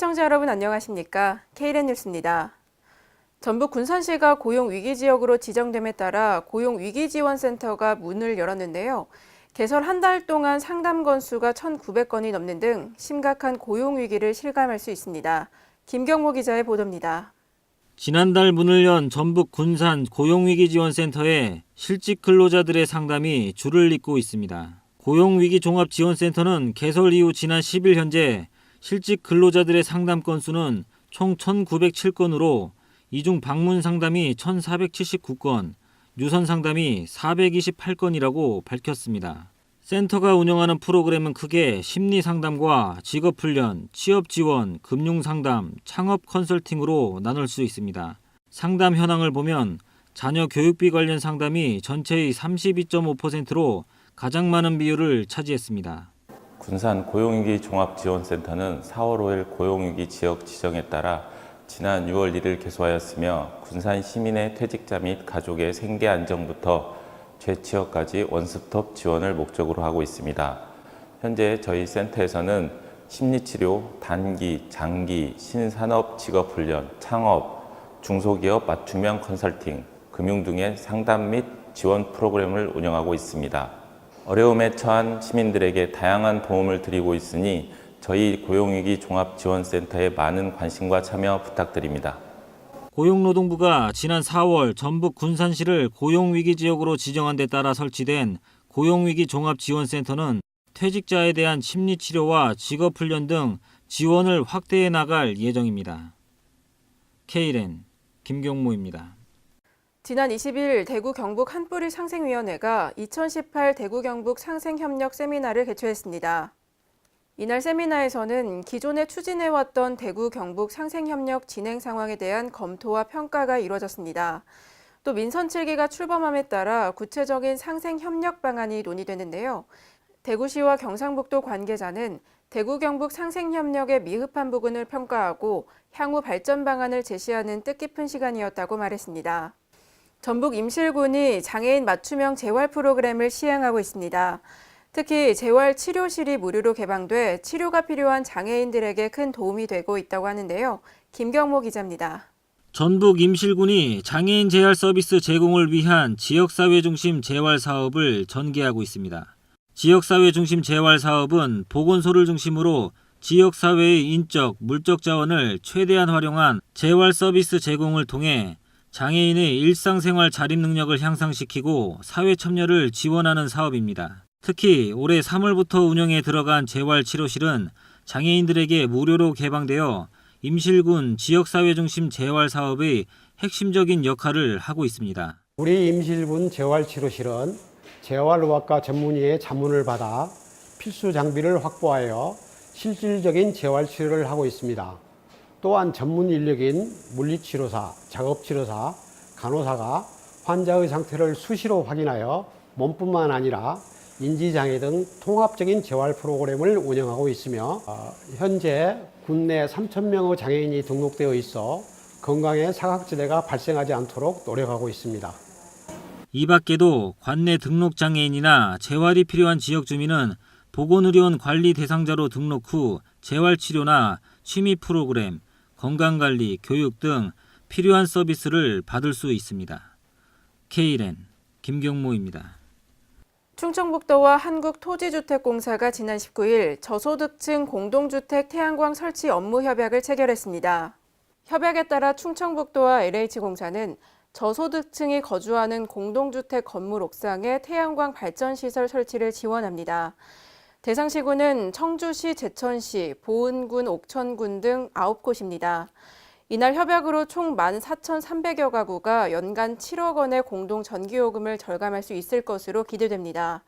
시청자 여러분 안녕하십니까? K랜 뉴스입니다. 전북 군산시가 고용위기지역으로 지정됨에 따라 고용위기지원센터가 문을 열었는데요. 개설 한 달 동안 상담 건수가 1,900건이 넘는 등 심각한 고용위기를 실감할 수 있습니다. 김경모 기자의 보도입니다. 지난달 문을 연 전북 군산 고용위기지원센터에 실직 근로자들의 상담이 줄을 잇고 있습니다. 고용위기종합지원센터는 개설 이후 지난 10일 현재 실직 근로자들의 상담 건수는 총 1,907건으로 이 중 방문 상담이 1,479건, 유선 상담이 428건이라고 밝혔습니다. 센터가 운영하는 프로그램은 크게 심리 상담과 직업 훈련, 취업 지원, 금융 상담, 창업 컨설팅으로 나눌 수 있습니다. 상담 현황을 보면 자녀 교육비 관련 상담이 전체의 32.5%로 가장 많은 비율을 차지했습니다. 군산 고용위기 종합지원센터는 4월 5일 고용위기 지역 지정에 따라 지난 6월 1일 개소하였으며 군산 시민의 퇴직자 및 가족의 생계 안정부터 재취업까지 원스톱 지원을 목적으로 하고 있습니다. 현재 저희 센터에서는 심리치료, 단기, 장기, 신산업 직업훈련, 창업, 중소기업 맞춤형 컨설팅, 금융 등의 상담 및 지원 프로그램을 운영하고 있습니다. 어려움에 처한 시민들에게 다양한 도움을 드리고 있으니 저희 고용위기 종합지원센터에 많은 관심과 참여 부탁드립니다. 고용노동부가 지난 4월 전북 군산시를 고용위기지역으로 지정한 데 따라 설치된 고용위기 종합지원센터는 퇴직자에 대한 심리치료와 직업훈련 등 지원을 확대해 나갈 예정입니다. K랜 김경모입니다. 지난 20일 대구 경북 한뿌리 상생위원회가 2018 대구 경북 상생협력 세미나를 개최했습니다. 이날 세미나에서는 기존에 추진해왔던 대구 경북 상생협력 진행 상황에 대한 검토와 평가가 이루어졌습니다. 또 민선 7기가 출범함에 따라 구체적인 상생협력 방안이 논의되는데요. 대구시와 경상북도 관계자는 대구 경북 상생협력의 미흡한 부분을 평가하고 향후 발전 방안을 제시하는 뜻깊은 시간이었다고 말했습니다. 전북 임실군이 장애인 맞춤형 재활 프로그램을 시행하고 있습니다. 특히 재활치료실이 무료로 개방돼 치료가 필요한 장애인들에게 큰 도움이 되고 있다고 하는데요. 김경모 기자입니다. 전북 임실군이 장애인 재활 서비스 제공을 위한 지역사회 중심 재활 사업을 전개하고 있습니다. 지역사회 중심 재활 사업은 보건소를 중심으로 지역사회의 인적, 물적 자원을 최대한 활용한 재활 서비스 제공을 통해 장애인의 일상생활 자립 능력을 향상시키고 사회 참여를 지원하는 사업입니다. 특히 올해 3월부터 운영에 들어간 재활치료실은 장애인들에게 무료로 개방되어 임실군 지역사회 중심 재활 사업의 핵심적인 역할을 하고 있습니다. 우리 임실군 재활치료실은 재활의학과 전문의의 자문을 받아 필수 장비를 확보하여 실질적인 재활치료를 하고 있습니다. 또한 전문 인력인 물리치료사, 작업치료사, 간호사가 환자의 상태를 수시로 확인하여 몸뿐만 아니라 인지장애 등 통합적인 재활 프로그램을 운영하고 있으며 현재 국내 3,000명의 장애인이 등록되어 있어 건강의 사각지대가 발생하지 않도록 노력하고 있습니다. 이 밖에도 관내 등록 장애인이나 재활이 필요한 지역 주민은 보건의료원 관리 대상자로 등록 후 재활치료나 취미 프로그램, 건강관리, 교육 등 필요한 서비스를 받을 수 있습니다. K랜 김경모입니다. 충청북도와 한국토지주택공사가 지난 19일 저소득층 공동주택 태양광 설치 업무 협약을 체결했습니다. 협약에 따라 충청북도와 LH공사는 저소득층이 거주하는 공동주택 건물 옥상에 태양광 발전시설 설치를 지원합니다. 대상 시군은 청주시, 제천시, 보은군, 옥천군 등 9곳입니다. 이날 협약으로 총 14,300여 가구가 연간 7억 원의 공동 전기요금을 절감할 수 있을 것으로 기대됩니다.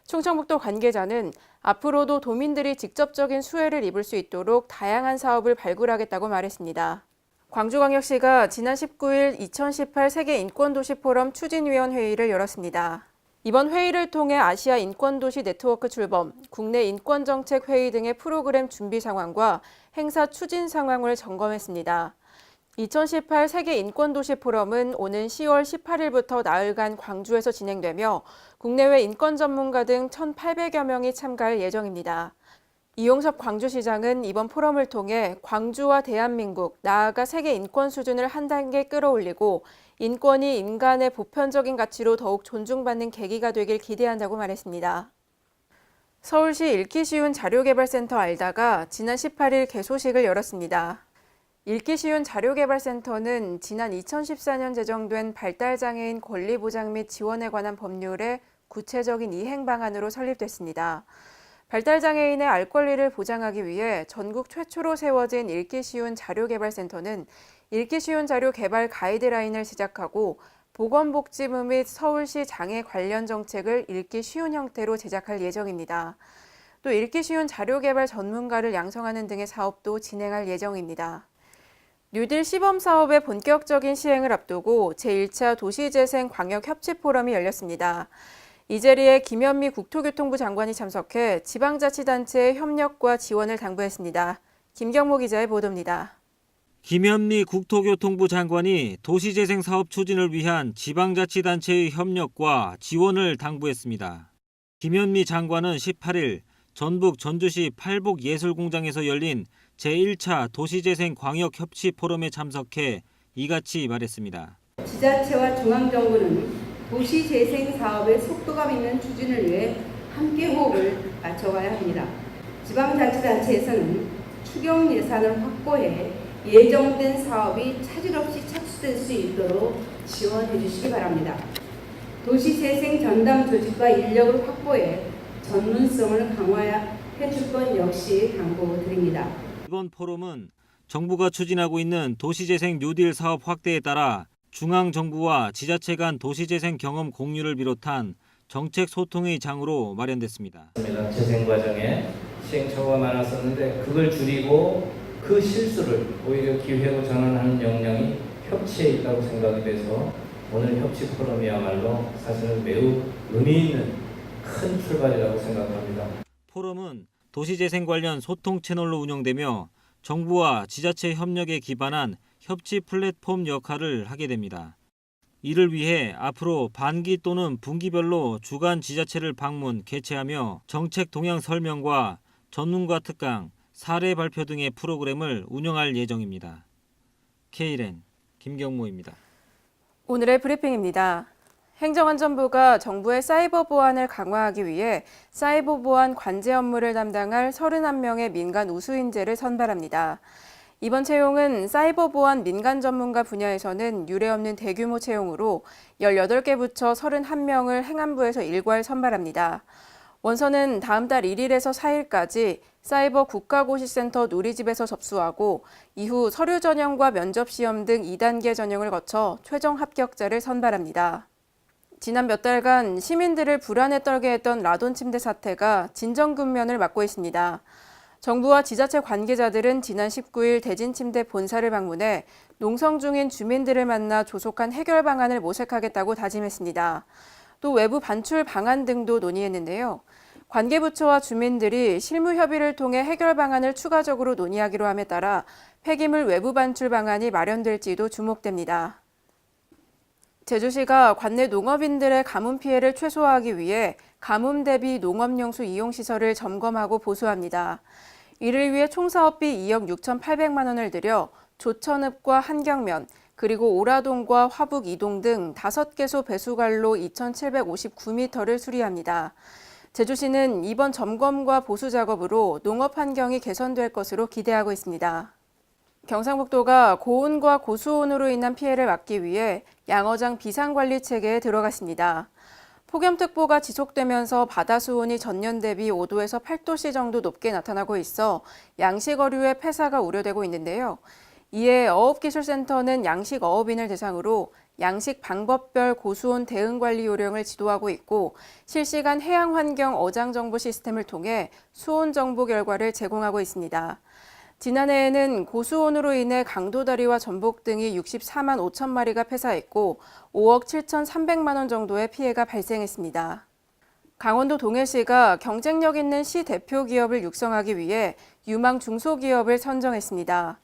충청북도 관계자는 앞으로도 도민들이 직접적인 수혜를 입을 수 있도록 다양한 사업을 발굴하겠다고 말했습니다. 광주광역시가 지난 19일 2018 세계인권도시 포럼 추진위원회의를 열었습니다. 이번 회의를 통해 아시아 인권도시 네트워크 출범, 국내 인권정책 회의 등의 프로그램 준비 상황과 행사 추진 상황을 점검했습니다. 2018 세계인권도시 포럼은 오는 10월 18일부터 나흘간 광주에서 진행되며 국내외 인권 전문가 등 1,800여 명이 참가할 예정입니다. 이용섭 광주시장은 이번 포럼을 통해 광주와 대한민국, 나아가 세계 인권 수준을 한 단계 끌어올리고 인권이 인간의 보편적인 가치로 더욱 존중받는 계기가 되길 기대한다고 말했습니다. 서울시 읽기 쉬운 자료개발센터 알다가 지난 18일 개소식을 열었습니다. 읽기 쉬운 자료개발센터는 지난 2014년 제정된 발달장애인 권리보장 및 지원에 관한 법률의 구체적인 이행 방안으로 설립됐습니다. 발달장애인의 알 권리를 보장하기 위해 전국 최초로 세워진 읽기 쉬운 자료개발센터는 읽기 쉬운 자료 개발 가이드라인을 제작하고 보건복지부 및 서울시 장애 관련 정책을 읽기 쉬운 형태로 제작할 예정입니다. 또 읽기 쉬운 자료 개발 전문가를 양성하는 등의 사업도 진행할 예정입니다. 뉴딜 시범 사업의 본격적인 시행을 앞두고 제1차 도시재생 광역협치포럼이 열렸습니다. 이 자리에 김현미 국토교통부 장관이 참석해 지방자치단체의 협력과 지원을 당부했습니다. 김경모 기자의 보도입니다. 김현미 국토교통부 장관이 도시재생 사업 추진을 위한 지방자치단체의 협력과 지원을 당부했습니다. 김현미 장관은 18일 전북 전주시 팔복예술공장에서 열린 제1차 도시재생 광역협치 포럼에 참석해 이같이 말했습니다. 지자체와 중앙정부는 도시재생 사업의 속도감 있는 추진을 위해 함께 호흡을 맞춰가야 합니다. 지방자치단체에서는 추경 예산을 확보해 예정된 사업이 차질 없이 착수될 수 있도록 지원해 주시기 바랍니다. 도시재생 전담 조직과 인력을 확보해 전문성을 강화해 줄 것 역시 당부드립니다. 이번 포럼은 정부가 추진하고 있는 도시재생 뉴딜 사업 확대에 따라 중앙정부와 지자체 간 도시재생 경험 공유를 비롯한 정책 소통의 장으로 마련됐습니다. 재생 과정에 시행착오가 많았었는데 그걸 줄이고 그 실수를 오히려 기회로 전환하는 역량이 협치에 있다고 생각이 돼서 오늘 협치 포럼이야말로 사실은 매우 의미 있는 큰 출발이라고 생각합니다. 포럼은 도시재생 관련 소통 채널로 운영되며 정부와 지자체 협력에 기반한 협치 플랫폼 역할을 하게 됩니다. 이를 위해 앞으로 반기 또는 분기별로 주간 지자체를 방문, 개최하며 정책 동향 설명과 전문가 특강, 사례 발표 등의 프로그램을 운영할 예정입니다. K랜 김경모입니다. 오늘의 브리핑입니다. 행정안전부가 정부의 사이버 보안을 강화하기 위해 사이버 보안 관제 업무를 담당할 31명의 민간 우수인재를 선발합니다. 이번 채용은 사이버 보안 민간 전문가 분야에서는 유례없는 대규모 채용으로 18개 부처 31명을 행안부에서 일괄 선발합니다. 원서는 다음 달 1일에서 4일까지 사이버 국가고시센터 누리집에서 접수하고 이후 서류 전형과 면접 시험 등 2단계 전형을 거쳐 최종 합격자를 선발합니다. 지난 몇 달간 시민들을 불안에 떨게 했던 라돈 침대 사태가 진정 국면을 맞고 있습니다. 정부와 지자체 관계자들은 지난 19일 대진 침대 본사를 방문해 농성 중인 주민들을 만나 조속한 해결 방안을 모색하겠다고 다짐했습니다. 또 외부 반출 방안 등도 논의했는데요. 관계부처와 주민들이 실무 협의를 통해 해결 방안을 추가적으로 논의하기로 함에 따라 폐기물 외부 반출 방안이 마련될지도 주목됩니다. 제주시가 관내 농업인들의 가뭄 피해를 최소화하기 위해 가뭄 대비 농업용수 이용시설을 점검하고 보수합니다. 이를 위해 총 사업비 2억 6,800만 원을 들여 조천읍과 한경면, 그리고 오라동과 화북 2동 등 5개소 배수관로 2,759m를 수리합니다. 제주시는 이번 점검과 보수 작업으로 농업 환경이 개선될 것으로 기대하고 있습니다. 경상북도가 고온과 고수온으로 인한 피해를 막기 위해 양어장 비상관리 체계에 들어갔습니다. 폭염특보가 지속되면서 바다 수온이 전년 대비 5도에서 8도씨 정도 높게 나타나고 있어 양식 어류의 폐사가 우려되고 있는데요. 이에 어업기술센터는 양식 어업인을 대상으로 양식 방법별 고수온 대응 관리 요령을 지도하고 있고 실시간 해양 환경 어장 정보 시스템을 통해 수온 정보 결과를 제공하고 있습니다. 지난해에는 고수온으로 인해 강도다리와 전복 등이 64만 5천 마리가 폐사했고 5억 7,300만 원 정도의 피해가 발생했습니다. 강원도 동해시가 경쟁력 있는 시 대표 기업을 육성하기 위해 유망 중소기업을 선정했습니다.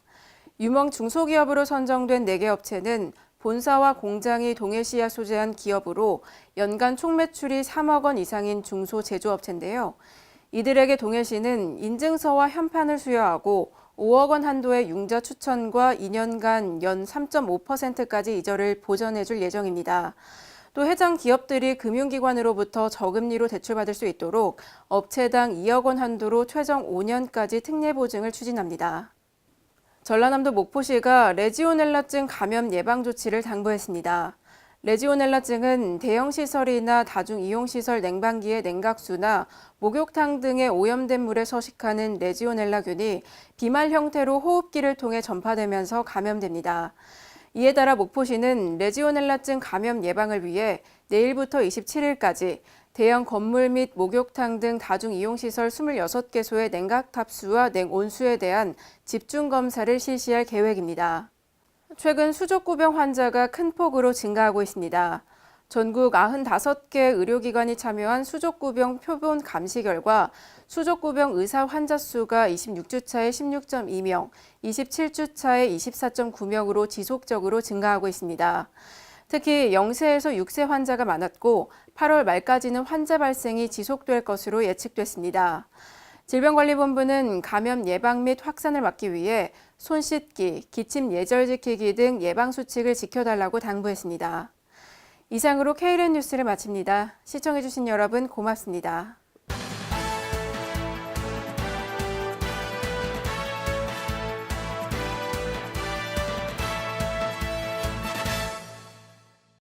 유망 중소기업으로 선정된 4개 업체는 본사와 공장이 동해시에 소재한 기업으로 연간 총 매출이 3억 원 이상인 중소제조업체인데요. 이들에게 동해시는 인증서와 현판을 수여하고 5억 원 한도의 융자 추천과 2년간 연 3.5%까지 이자를 보전해 줄 예정입니다. 또 해당 기업들이 금융기관으로부터 저금리로 대출받을 수 있도록 업체당 2억 원 한도로 최종 5년까지 특례 보증을 추진합니다. 전라남도 목포시가 레지오넬라증 감염 예방 조치를 당부했습니다. 레지오넬라증은 대형시설이나 다중이용시설 냉방기의 냉각수나 목욕탕 등의 오염된 물에 서식하는 레지오넬라균이 비말 형태로 호흡기를 통해 전파되면서 감염됩니다. 이에 따라 목포시는 레지오넬라증 감염 예방을 위해 내일부터 27일까지 대형 건물 및 목욕탕 등 다중이용시설 26개소의 냉각탑수와 냉온수에 대한 집중검사를 실시할 계획입니다. 최근 수족구병 환자가 큰 폭으로 증가하고 있습니다. 전국 95개 의료기관이 참여한 수족구병 표본 감시 결과 수족구병 의사 환자 수가 26주차에 16.2명, 27주차에 24.9명으로 지속적으로 증가하고 있습니다. 특히 0세에서 6세 환자가 많았고 8월 말까지는 환자 발생이 지속될 것으로 예측됐습니다. 질병관리본부는 감염 예방 및 확산을 막기 위해 손 씻기, 기침 예절 지키기 등 예방수칙을 지켜달라고 당부했습니다. 이상으로 K랜 뉴스를 마칩니다. 시청해주신 여러분 고맙습니다.